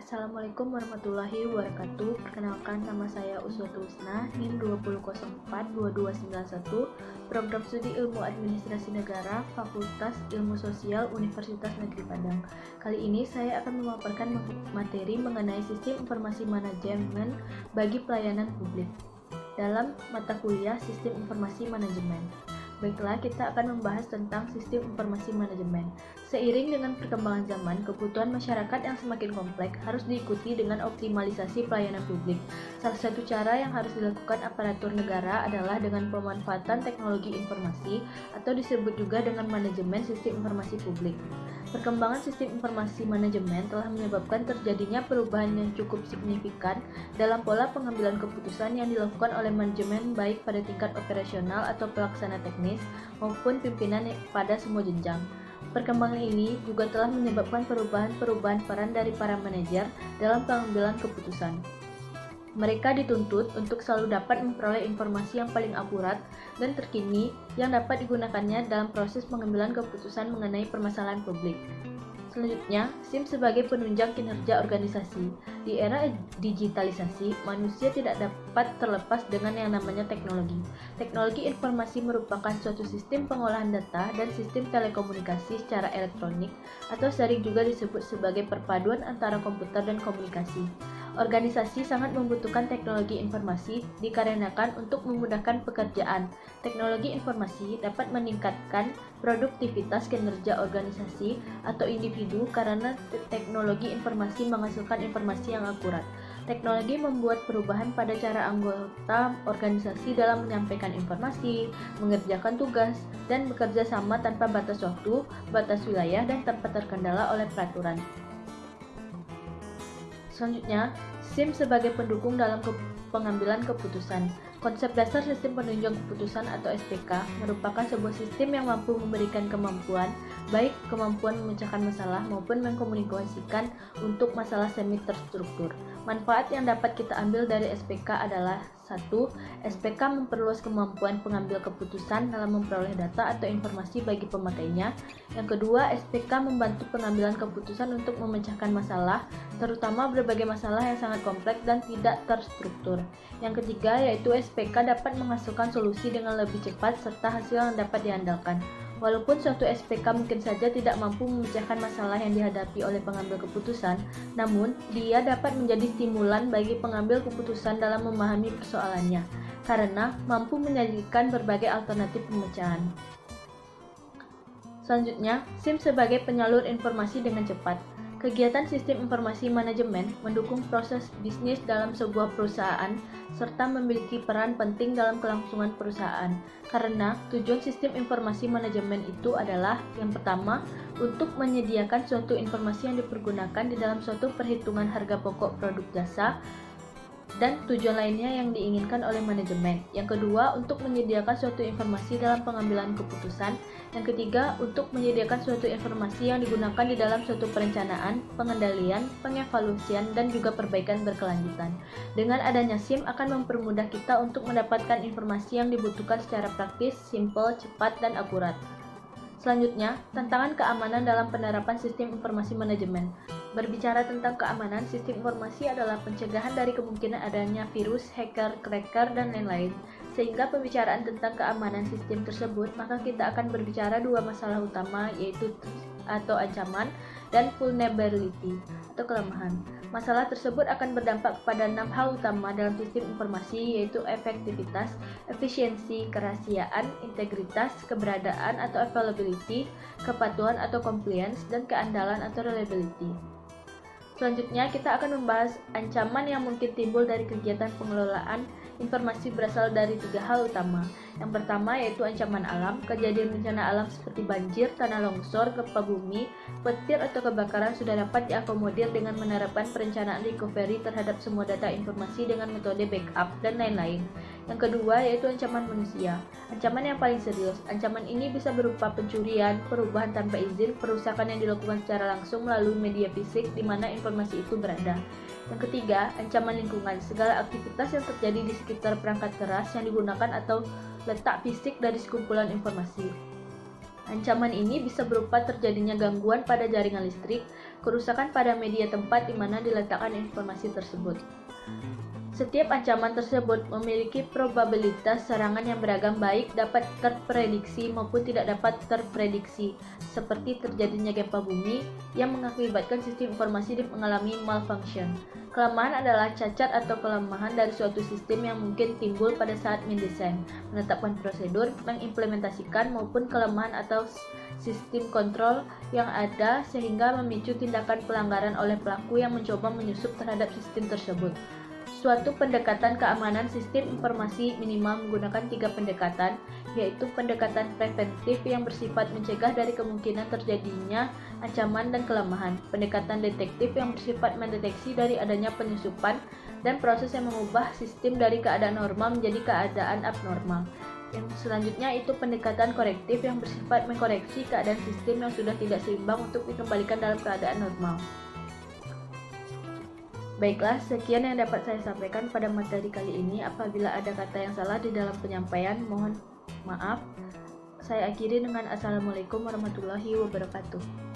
Assalamualaikum warahmatullahi wabarakatuh. Perkenalkan, nama saya Uswatul Husna, NIM 20042291, Program Studi Ilmu Administrasi Negara, Fakultas Ilmu Sosial Universitas Negeri Padang. Kali ini saya akan memaparkan materi mengenai Sistem Informasi Manajemen bagi Pelayanan Publik dalam mata kuliah Sistem Informasi Manajemen. Baiklah, kita akan membahas tentang sistem informasi manajemen. Seiring dengan perkembangan zaman, kebutuhan masyarakat yang semakin kompleks harus diikuti dengan optimalisasi pelayanan publik. Salah satu cara yang harus dilakukan aparatur negara adalah dengan pemanfaatan teknologi informasi atau disebut juga dengan manajemen sistem informasi publik. Perkembangan sistem informasi manajemen telah menyebabkan terjadinya perubahan yang cukup signifikan dalam pola pengambilan keputusan yang dilakukan oleh manajemen baik pada tingkat operasional atau pelaksana teknis maupun pimpinan pada semua jenjang. Perkembangan ini juga telah menyebabkan perubahan peran dari para manajer dalam pengambilan keputusan. Mereka dituntut untuk selalu dapat memperoleh informasi yang paling akurat dan terkini yang dapat digunakannya dalam proses pengambilan keputusan mengenai permasalahan publik. Selanjutnya, SIM sebagai penunjang kinerja organisasi. Di era digitalisasi, manusia tidak dapat terlepas dengan yang namanya teknologi. Teknologi informasi merupakan suatu sistem pengolahan data dan sistem telekomunikasi secara elektronik, atau sering juga disebut sebagai perpaduan antara komputer dan komunikasi. Organisasi sangat membutuhkan teknologi informasi dikarenakan untuk memudahkan pekerjaan. Teknologi informasi dapat meningkatkan produktivitas kinerja organisasi atau individu karena teknologi informasi menghasilkan informasi yang akurat. Teknologi membuat perubahan pada cara anggota organisasi dalam menyampaikan informasi, mengerjakan tugas, dan bekerja sama tanpa batas waktu, batas wilayah, dan tanpa terkendala oleh peraturan. Selanjutnya, SIM sebagai pendukung dalam pengambilan keputusan. Konsep dasar sistem penunjang keputusan atau SPK merupakan sebuah sistem yang mampu memberikan kemampuan, baik kemampuan memecahkan masalah maupun mengkomunikasikan untuk masalah semi terstruktur. Manfaat yang dapat kita ambil dari SPK adalah 1. SPK memperluas kemampuan pengambil keputusan dalam memperoleh data atau informasi bagi pemakainya. Yang kedua, SPK membantu pengambilan keputusan untuk memecahkan masalah, terutama berbagai masalah yang sangat kompleks dan tidak terstruktur. Yang ketiga, yaitu SPK dapat menghasilkan solusi dengan lebih cepat serta hasil yang dapat diandalkan. Walaupun suatu SPK mungkin saja tidak mampu memecahkan masalah yang dihadapi oleh pengambil keputusan, namun dia dapat menjadi stimulan bagi pengambil keputusan dalam memahami persoalannya, karena mampu menyajikan berbagai alternatif pemecahan. Selanjutnya, SIM sebagai penyalur informasi dengan cepat. Kegiatan sistem informasi manajemen mendukung proses bisnis dalam sebuah perusahaan serta memiliki peran penting dalam kelangsungan perusahaan. Karena tujuan sistem informasi manajemen itu adalah yang pertama, untuk menyediakan suatu informasi yang dipergunakan di dalam suatu perhitungan harga pokok produk jasa, dan tujuan lainnya yang diinginkan oleh manajemen. Yang kedua, untuk menyediakan suatu informasi dalam pengambilan keputusan. Yang ketiga, untuk menyediakan suatu informasi yang digunakan di dalam suatu perencanaan, pengendalian, pengevaluasian, dan juga perbaikan berkelanjutan. Dengan adanya SIM akan mempermudah kita untuk mendapatkan informasi yang dibutuhkan secara praktis, simpel, cepat, dan akurat. Selanjutnya, tantangan keamanan dalam penerapan sistem informasi manajemen. Berbicara tentang keamanan, sistem informasi adalah pencegahan dari kemungkinan adanya virus, hacker, cracker, dan lain-lain. Sehingga pembicaraan tentang keamanan sistem tersebut, maka kita akan berbicara dua masalah utama, yaitu atau ancaman dan vulnerability atau kelemahan. Masalah tersebut akan berdampak kepada 6 hal utama dalam sistem informasi, yaitu efektivitas, efisiensi, kerahasiaan, integritas, keberadaan atau availability, kepatuhan atau compliance, dan keandalan atau reliability. Selanjutnya, kita akan membahas ancaman yang mungkin timbul dari kegiatan pengelolaan informasi berasal dari 3 hal utama. Yang pertama yaitu ancaman alam. Kejadian bencana alam seperti banjir, tanah longsor, gempa bumi, petir atau kebakaran sudah dapat diakomodir dengan menerapkan perencanaan recovery terhadap semua data informasi dengan metode backup dan lain-lain. Yang kedua yaitu ancaman manusia. Ancaman yang paling serius. Ancaman ini bisa berupa pencurian, perubahan tanpa izin, perusakan yang dilakukan secara langsung melalui media fisik di mana informasi itu berada. Yang ketiga, ancaman lingkungan. Segala aktivitas yang terjadi di sekitar perangkat keras yang digunakan atau letak fisik dari sekumpulan informasi. Ancaman ini bisa berupa terjadinya gangguan pada jaringan listrik, kerusakan pada media tempat di mana diletakkan informasi tersebut. Setiap ancaman tersebut memiliki probabilitas serangan yang beragam, baik dapat terprediksi maupun tidak dapat terprediksi, seperti terjadinya gempa bumi yang mengakibatkan sistem informasi mengalami malfunction. Kelemahan adalah cacat atau kelemahan dari suatu sistem yang mungkin timbul pada saat mendesain, menetapkan prosedur, mengimplementasikan, maupun kelemahan atau sistem kontrol yang ada sehingga memicu tindakan pelanggaran oleh pelaku yang mencoba menyusup terhadap sistem tersebut. Suatu pendekatan keamanan sistem informasi minimal menggunakan 3 pendekatan, yaitu pendekatan preventif yang bersifat mencegah dari kemungkinan terjadinya ancaman dan kelemahan, pendekatan detektif yang bersifat mendeteksi dari adanya penyusupan, dan proses yang mengubah sistem dari keadaan normal menjadi keadaan abnormal. Yang selanjutnya itu pendekatan korektif yang bersifat mengkoreksi keadaan sistem yang sudah tidak seimbang untuk dikembalikan dalam keadaan normal. Baiklah, sekian yang dapat saya sampaikan pada materi kali ini. Apabila ada kata yang salah di dalam penyampaian, mohon maaf. Saya akhiri dengan Assalamualaikum warahmatullahi wabarakatuh.